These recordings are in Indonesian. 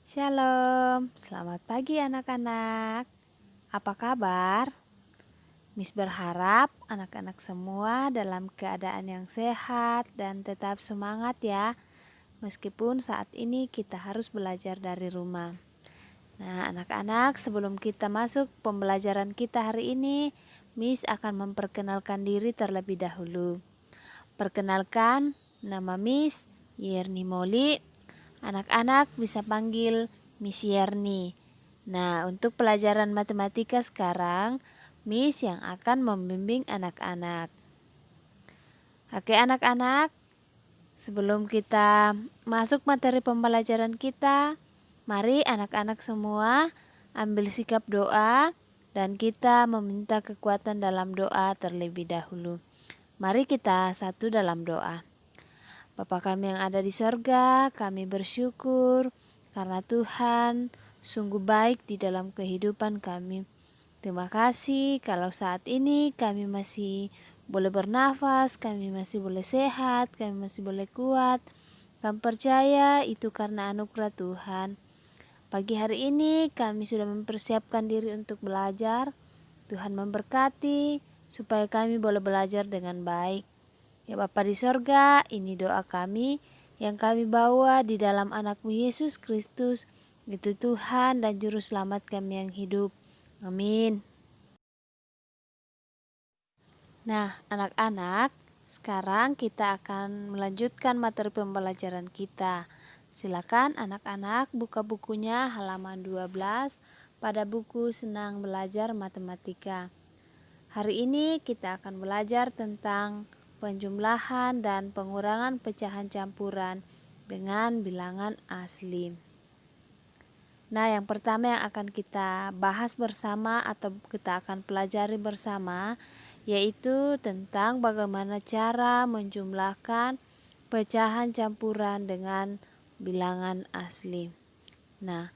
Shalom, selamat pagi anak-anak. Apa kabar? Miss berharap anak-anak semua dalam keadaan yang sehat dan tetap semangat ya. Meskipun saat ini kita harus belajar dari rumah. Nah, anak-anak, sebelum kita masuk pembelajaran kita hari ini, Miss akan memperkenalkan diri terlebih dahulu. Perkenalkan, nama Miss Yerni Moli. Anak-anak bisa panggil Miss Yerni. Nah, untuk pelajaran matematika sekarang, Miss yang akan membimbing anak-anak. Oke anak-anak, sebelum kita masuk materi pembelajaran kita, mari anak-anak semua ambil sikap doa dan kita meminta kekuatan dalam doa terlebih dahulu. Mari kita satu dalam doa. Bapa kami yang ada di sorga, kami bersyukur karena Tuhan sungguh baik di dalam kehidupan kami. Terima kasih kalau saat ini kami masih boleh bernafas, kami masih boleh sehat, kami masih boleh kuat. Kami percaya itu karena anugerah Tuhan. Pagi hari ini kami sudah mempersiapkan diri untuk belajar. Tuhan memberkati supaya kami boleh belajar dengan baik. Ya Bapa di sorga, ini doa kami yang kami bawa di dalam anakmu Yesus Kristus, itu Tuhan dan Juru Selamat kami yang hidup. Amin. Nah anak-anak, sekarang kita akan melanjutkan materi pembelajaran kita. Silakan anak-anak buka bukunya halaman 12 pada buku Senang Belajar Matematika. Hari ini kita akan belajar tentang penjumlahan dan pengurangan pecahan campuran dengan bilangan asli. Nah, yang pertama yang akan kita bahas bersama atau kita akan pelajari bersama yaitu tentang bagaimana cara menjumlahkan pecahan campuran dengan bilangan asli. Nah,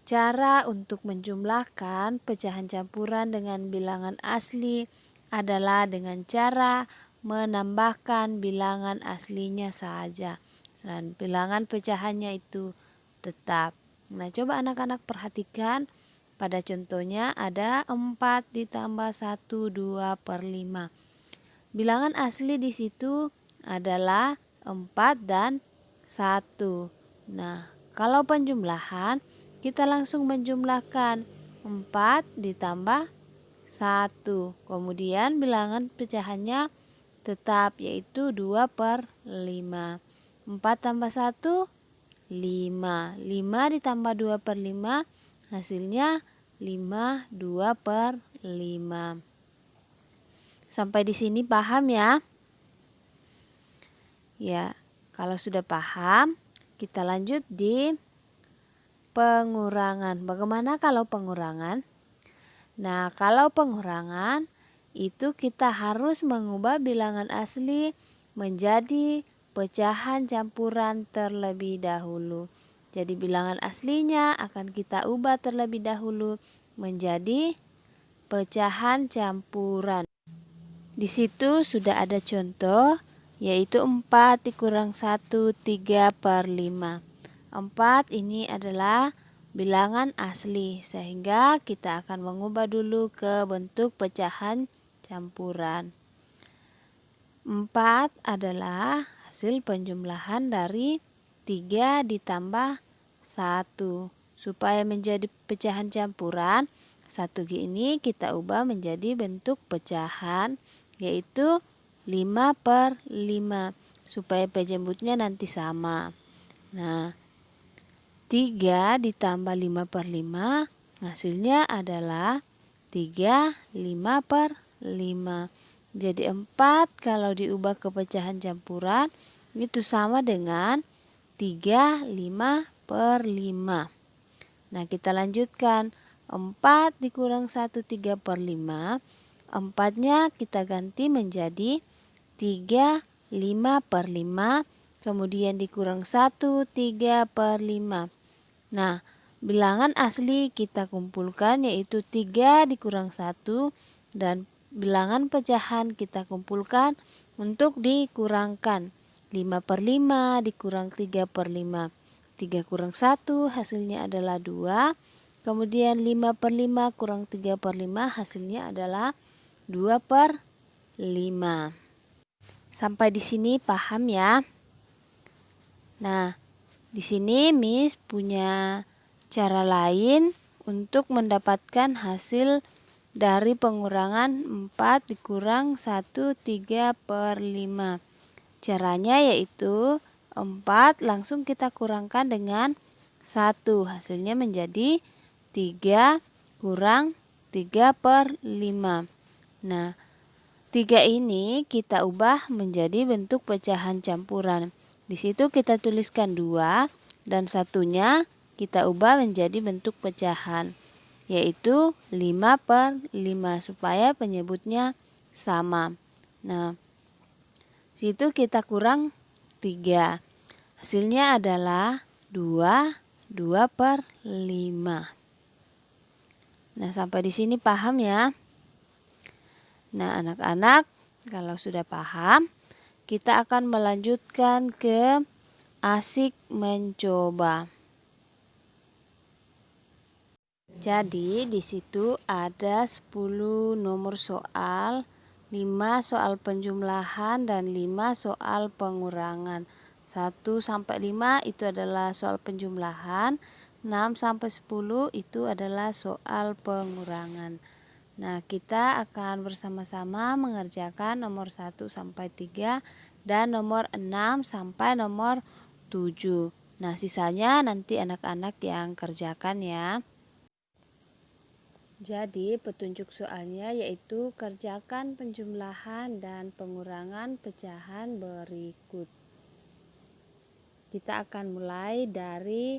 cara untuk menjumlahkan pecahan campuran dengan bilangan asli adalah dengan cara menambahkan bilangan aslinya saja. Dan bilangan pecahannya itu tetap. Nah, coba anak-anak perhatikan pada contohnya ada 4 ditambah 1, 2 per 5. Bilangan asli di situ adalah 4 dan 1. Nah, kalau penjumlahan kita langsung menjumlahkan 4 ditambah 1. Kemudian bilangan pecahannya tetap yaitu 2 per 5. 4 tambah 1, 5. 5 ditambah 2 per 5 hasilnya 5, 2 per 5. Sampai di sini paham ya? Ya, kalau sudah paham, kita lanjut di pengurangan. Bagaimana kalau pengurangan? Nah, kalau pengurangan itu kita harus mengubah bilangan asli menjadi pecahan campuran terlebih dahulu. Jadi bilangan aslinya akan kita ubah terlebih dahulu menjadi pecahan campuran. Di situ sudah ada contoh yaitu 4 dikurang 1, 3 per 5. 4 ini adalah bilangan asli sehingga kita akan mengubah dulu ke bentuk pecahan campuran. 4 adalah hasil penjumlahan dari 3 ditambah 1. Supaya menjadi pecahan campuran, 1G ini kita ubah menjadi bentuk pecahan yaitu 5 per 5 supaya penjemputnya nanti sama. Nah, 3 ditambah 5 per 5 hasilnya adalah 3, 5 per 5. Jadi 4 kalau diubah ke pecahan campuran itu sama dengan 3, 5 per 5. Nah, kita lanjutkan. 4 dikurang 1, 3 per 5. 4-nya kita ganti menjadi 3, 5 per 5. Kemudian dikurang 1, 3 per 5. Nah, bilangan asli kita kumpulkan yaitu 3 dikurang 1 dan bilangan pecahan kita kumpulkan untuk dikurangkan. 5 per 5 dikurang 3 per 5. 3 kurang 1 hasilnya adalah 2. Kemudian 5/5 kurang 3/5 hasilnya adalah 2/5. Sampai di sini paham ya? Nah, di sini Miss punya cara lain untuk mendapatkan hasil dari pengurangan 4 dikurang 1 3/5. Caranya yaitu 4 langsung kita kurangkan dengan 1. Hasilnya menjadi 3 kurang 3/5. Nah, 3 ini kita ubah menjadi bentuk pecahan campuran. Di situ kita tuliskan 2 dan satunya kita ubah menjadi bentuk pecahan, yaitu 5/5 supaya penyebutnya sama. Nah, situ kita kurang 3. Hasilnya adalah 2/5. Nah, sampai di sini paham ya? Nah, anak-anak, kalau sudah paham, kita akan melanjutkan ke asik mencoba. Jadi, di situ ada 10 nomor soal, 5 soal penjumlahan dan 5 soal pengurangan. 1 sampai 5 itu adalah soal penjumlahan, 6 sampai 10 itu adalah soal pengurangan. Nah, kita akan bersama-sama mengerjakan nomor 1 sampai 3 dan nomor 6 sampai nomor 7. Nah, sisanya nanti anak-anak yang kerjakan ya. Jadi, petunjuk soalnya yaitu kerjakan penjumlahan dan pengurangan pecahan berikut. Kita akan mulai dari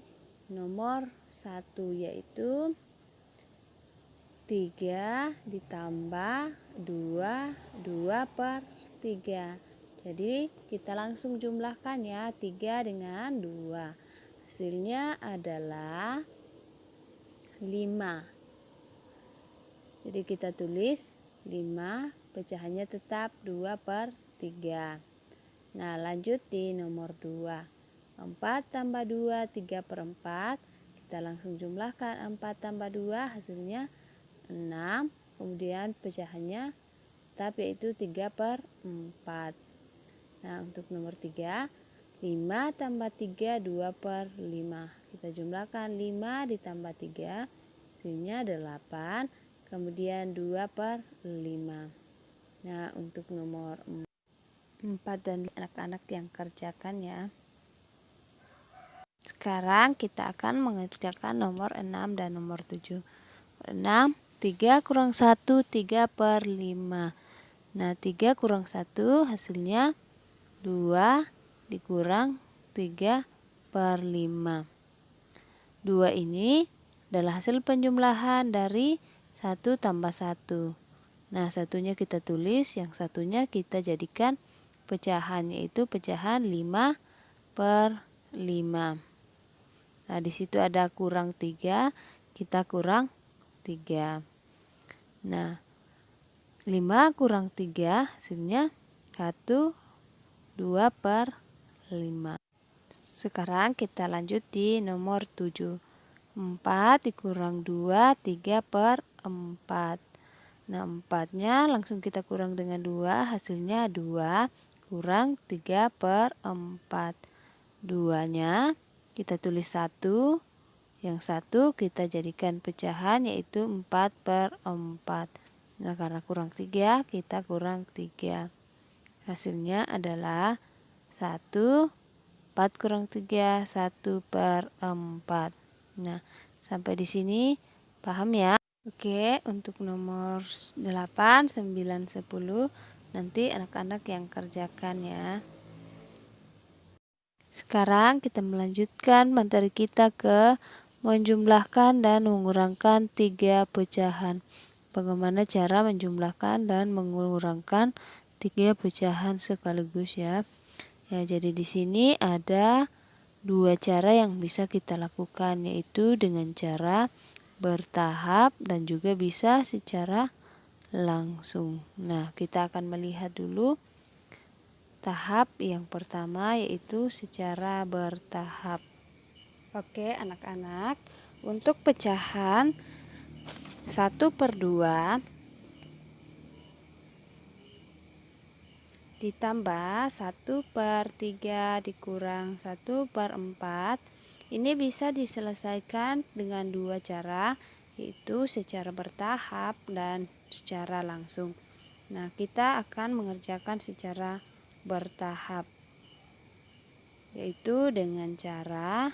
nomor 1 yaitu 3 ditambah 2/3. Jadi kita langsung jumlahkan ya, 3 dengan 2. Hasilnya adalah 5. Jadi kita tulis 5, pecahannya tetap 2/3. Nah, lanjut di nomor 2. 4 tambah 2, 3/4. Kita langsung jumlahkan 4 tambah 2 hasilnya 6, kemudian pecahannya tetap yaitu 3/4. Nah, untuk nomor 3, 5 tambah 3, 2/5. Kita jumlahkan 5 ditambah 3, hasilnya 8, kemudian 2/5. Nah, untuk nomor 4 dan anak-anak yang kerjakan ya. Sekarang kita akan mengerjakan nomor 6 dan nomor 7. 6, 3 kurang 1, 3/5. Nah, 3 kurang 1 hasilnya 2 dikurang 3/5. 2 ini adalah hasil penjumlahan dari 1 tambah 1. Nah, satunya kita tulis, yang satunya kita jadikan pecahan, yaitu pecahan 5/5. Nah, di situ ada kurang 3, kita kurang 3. Nah, 5 kurang 3 hasilnya 1, 2/5. Sekarang kita lanjut di nomor 7. 4 dikurang 2, 3/4. Nah, 4-nya langsung kita kurang dengan 2, hasilnya 2 kurang 3/4. 2-nya kita tulis 1, yang 1 kita jadikan pecahan yaitu 4/4. Nah, karena kurang 3, kita kurang 3. Hasilnya adalah 1, 4 kurang 3, 1/4. Nah, sampai di sini paham ya? Oke, untuk nomor 8, 9, 10 nanti anak-anak yang kerjakan ya. Sekarang kita melanjutkan materi kita ke menjumlahkan dan mengurangkan 3 pecahan. Bagaimana cara menjumlahkan dan mengurangkan 3 pecahan sekaligus ya. Ya, jadi di sini ada 2 cara yang bisa kita lakukan, yaitu dengan cara bertahap dan juga bisa secara langsung. Nah, kita akan melihat dulu tahap yang pertama yaitu secara bertahap. Oke anak-anak, untuk pecahan 1/2 ditambah 1/3 dikurang 1/4, ini bisa diselesaikan dengan dua cara, yaitu secara bertahap dan secara langsung. Nah, kita akan mengerjakan secara bertahap, yaitu dengan cara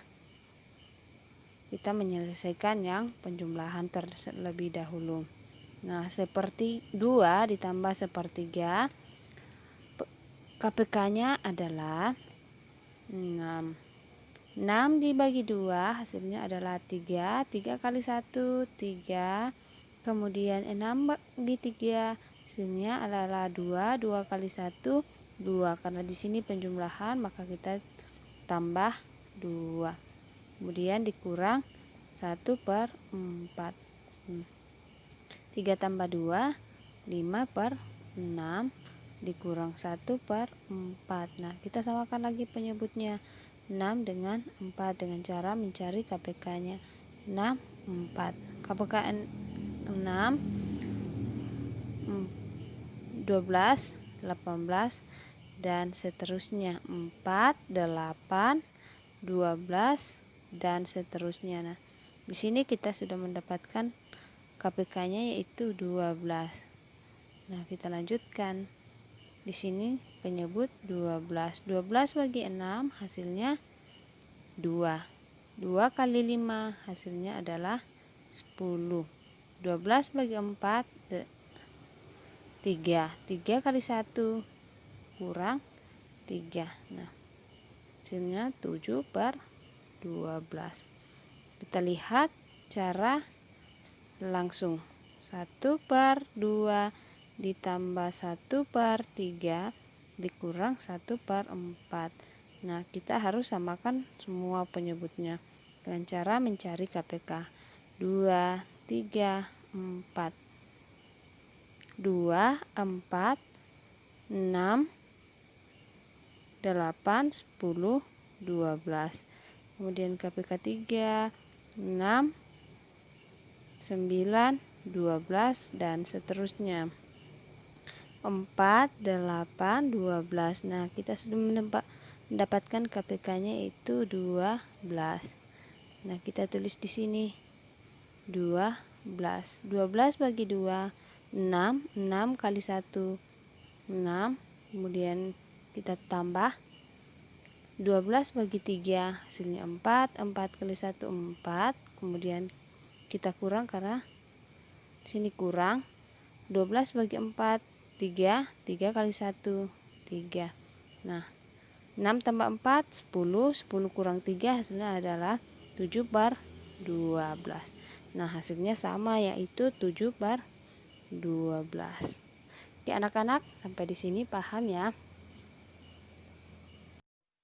kita menyelesaikan yang penjumlahan terlebih dahulu. Nah, 1/2 ditambah 1/3, KPK-nya adalah 6. 6 dibagi 2 hasilnya adalah 3. 3 kali 1, 3. Kemudian 6 bagi 3 hasilnya adalah 2. 2 kali 1, 2. Karena di sini penjumlahan maka kita tambah 2. Kemudian dikurang 1/4. 3 tambah 2, 5/6 dikurang 1/4. Nah, kita samakan lagi penyebutnya 6 dengan 4 dengan cara mencari KPK-nya. 6, 4. KPK 6, 12, 18 dan seterusnya. 4, 8, 12 dan seterusnya. Nah, di sini kita sudah mendapatkan KPK-nya yaitu 12. Nah, kita lanjutkan. Di sini penyebut 12. 12 bagi 6 hasilnya 2. 2 kali 5 hasilnya adalah 10. 12 bagi 4 3. 3 kali 1 kurang 3. Nah, hasilnya 7/12. Kita lihat cara langsung. 1/2 ditambah 1/3 dikurang 1/4. Nah, kita harus samakan semua penyebutnya dengan cara mencari KPK. 2, 3, 4. 2, 4, 6, 8, 10, 12. Kemudian KPK 3, 6, 9, 12 dan seterusnya. 4, 8, 12. Nah, kita sudah mendapatkan KPK-nya yaitu 12. Nah, kita tulis di sini 12. 12 bagi 2, 6. 6 kali 1, 6. Kemudian kita tambah 12 bagi 3 hasilnya 4. 4 kali 1, 4. Kemudian kita kurang karena sini kurang. 12 bagi 4, 3. 3 kali 1, 3. Nah, 6 tambah 4, 10. 10 kurang 3 hasilnya adalah 7/12. Nah, hasilnya sama yaitu 7/12. Oke anak-anak, sampai di sini paham ya?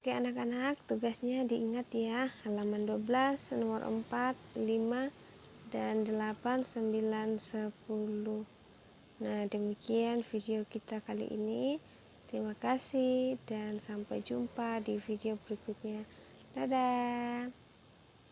Oke anak-anak, tugasnya diingat ya, halaman 12, nomor 4, 5, dan 8, 9, 10. Nah, demikian video kita kali ini. Terima kasih dan sampai jumpa di video berikutnya. Dadah.